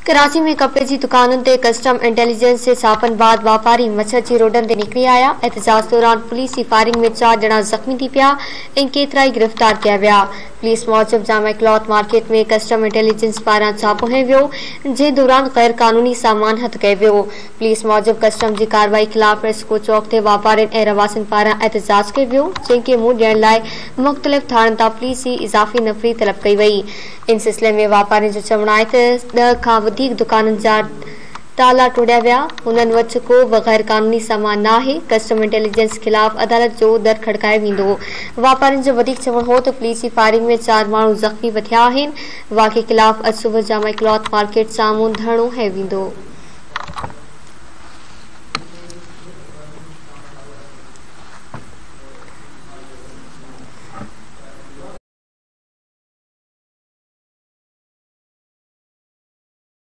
कराची में कपड़े की दुकानों ते कस्टम इंटेलिजेंस से छापन बाद वापारी मच्छर की रोडन ते निकली आया। एहतजाज दौरान पुलिस की फायरिंग में 4 ॼणा जख्मी थी पिया ऐं केतिरा ई गिरफ्तार किया विया। Police Mujib Jama cloth market में कस्टम इंटेलिजेंस पारां छापो हयो वियो, जे दौरान गैर कानूनी सामान हथ कयो वियो। पुलिस मूजिब कस्टम की कार्रवाई खिलाफ रेस्को चौक ते वापारिन ऐं रवासिन पारां एहतजाज कयो वियो, जंहिंखे मुंहुं ॾियण लाइ मुख़्तलिफ़ थाणनि तां पुलिस की इज़ाफ़ी नफ़री तलब कई वई। इन सिलसिले में वापारिन जो चवणु आहे त 10 खां वधीक दुकाननि जा ताला टोड़िया विया। हुननि वटि को बि गैर कानूनी सामान न आहे। कस्टम इंटेलिजेंस खिलाफ अदालत जो दर खड़कायो वेंदो। वापारिन जो वधीक चवणु हो त पुलिस जी फायरिंग में 4 माण्हू ज़ख्मी बि थिया आहिनि। वाक़े खिलाफ अॼु सुबुह जामा क्लॉथ मार्केट साम्हूं धरणो हयो वेंदो।